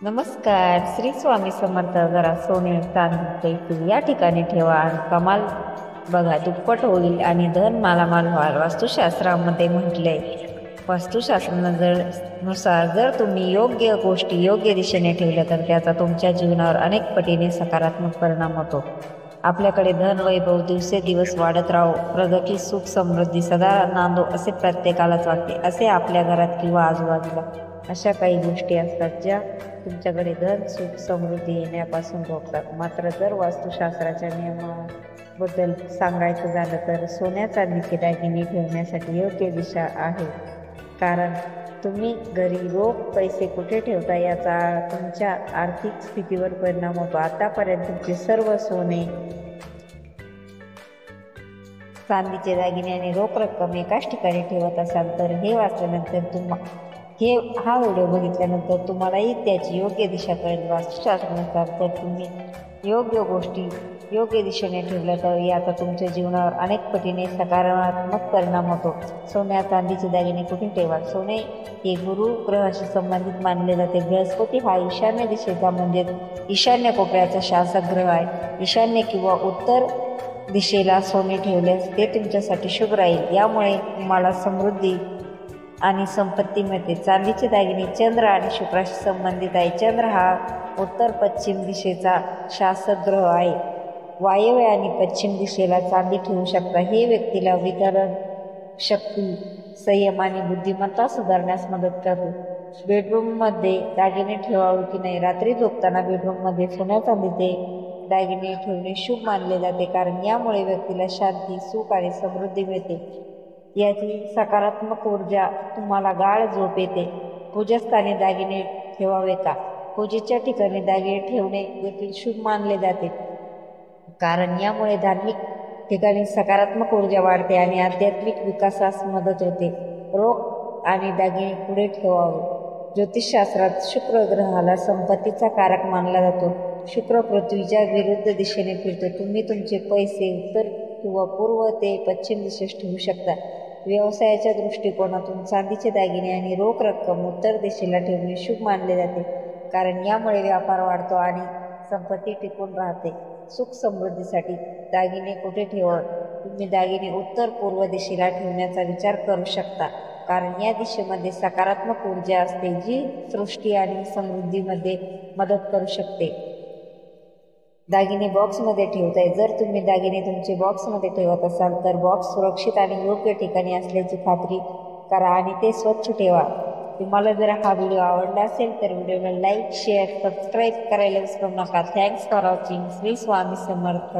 नमस्कार. श्री स्वामी समर्थ. जरा सोने चांदी पैसे या ठिकाणी ठेवा आणि कमाल बघा दुप्पट होईल आणि धन मालामाल व्हाल. वास्तुशास्त्रामध्ये म्हटले वास्तुशास्त्रानुसार जर तुम्ही योग्य गोष्टी योग्य दिशेने ठेवल्या तर त्याचा तुमच्या जीवनावर अनेक पटीने सकारात्मक परिणाम होतो. आपल्याकडे धन वैभव दिवसेदिवस वाढत राहो, प्रगती सुख समृद्धी सदा नांदो असे प्रत्येकालाच वाटते. असे आपल्या घरात किंवा आजूबाजूला अशा काही गोष्टी असतात ज्या तुमच्याकडे धन सुख समृद्धी येण्यापासून रोखतात. मात्र जर वास्तुशास्त्राच्या नियमाबद्दल सांगायचं झालं तर सोन्या चांदीचे दागिने ठेवण्यासाठी योग्य दिशा आहे. कारण तुम्ही घरी रोख पैसे कुठे ठेवता याचा तुमच्या आर्थिक स्थितीवर परिणाम होतो. आतापर्यंत तुमचे सर्व सोने चांदीचे दागिने आणि रोख रक्कम एकाच ठिकाणी ठेवत असाल तर हे वाचल्यानंतर हा व्हिडिओ बघितल्यानंतर तुम्हालाही त्याची योग्य दिशा कळेल. वास्तुशास्त्रानुसार तर तुम्ही योग्य गोष्टी योग्य दिशेने ठेवल्या तर याचा तुमच्या जीवनावर अनेक पटीने सकारात्मक परिणाम होतो. सोन्या चांदीचे दागिने कुठे ठेवा? सोने हे गुरु ग्रहाशी संबंधित मानले जाते. बृहस्पती हा ईशान्य दिशेचा म्हणजे ईशान्य कोपऱ्याचा शासक ग्रह आहे. ईशान्य किंवा उत्तर दिशेला सोने ठेवल्यास ते तुमच्यासाठी शुभ राहील. यामुळे तुम्हाला समृद्धी आणि संपत्ती मिळते. चांदीचे दागिने चंद्र आणि शुक्राशी संबंधित आहे. चंद्र हा उत्तर पश्चिम दिशेचा शासक ग्रह आहे. वायव्य आणि पश्चिम दिशेला चांदी ठेवू शकता. हे व्यक्तीला वितरण शक्ती, संयम आणि बुद्धिमत्ता सुधारण्यास मदत करते. बेडरूममध्ये दागिने ठेवावे की नाही? रात्री झोपताना बेडरूममध्ये सोन्या चांदीचे दागिने ठेवणे शुभ मानले जाते. कारण यामुळे व्यक्तीला शांती, सुख आणि समृद्धी मिळते. याची सकारात्मक ऊर्जा तुम्हाला गाढ झोप येते. पूजास्थानी दागिने ठेवावे का? पूजेच्या ठिकाणी दागिने ठेवणे देखील शुभ मानले जाते. कारण यामुळे धार्मिक ठिकाणी सकारात्मक ऊर्जा वाढते आणि आध्यात्मिक विकासास मदत होते. रोख आणि दागिने पुढे ठेवावे. ज्योतिषशास्त्रात शुक्र ग्रहाला संपत्तीचा कारक मानला जातो. शुक्र पृथ्वीच्या विरुद्ध दिशेने फिरतो. तुम्ही तुमचे पैसे उत्तर किंवा पूर्व ते पश्चिम दिशेस ठेवू शकता. व्यवसायाच्या दृष्टिकोनातून चांदीचे दागिने आणि रोख रक्कम उत्तर दिशेला ठेवणे शुभ मानले जाते. कारण यामुळे व्यापार वाढतो आणि संपत्ती टिकून राहते. सुख समृद्धीसाठी दागिने कुठे ठेवा? तुम्ही दागिने उत्तर पूर्व दिशेला ठेवण्याचा विचार करू शकता. कारण या दिशेमध्ये सकारात्मक ऊर्जा असते जी सृष्टी आणि समृद्धीमध्ये मदत करू शकते. दागिने बॉक्समध्ये ठेवताय. जर तुम्ही दागिने तुमचे बॉक्समध्ये ठेवत असाल तर बॉक्स सुरक्षित आणि योग्य ठिकाणी असल्याची खात्री करा आणि ते स्वच्छ ठेवा. तुम्हाला जर हा व्हिडिओ आवडला असेल तर व्हिडिओला लाईक शेअर सबस्क्राईब करायला विसरू नका. Thanks for watching. Shri Swami Samarth.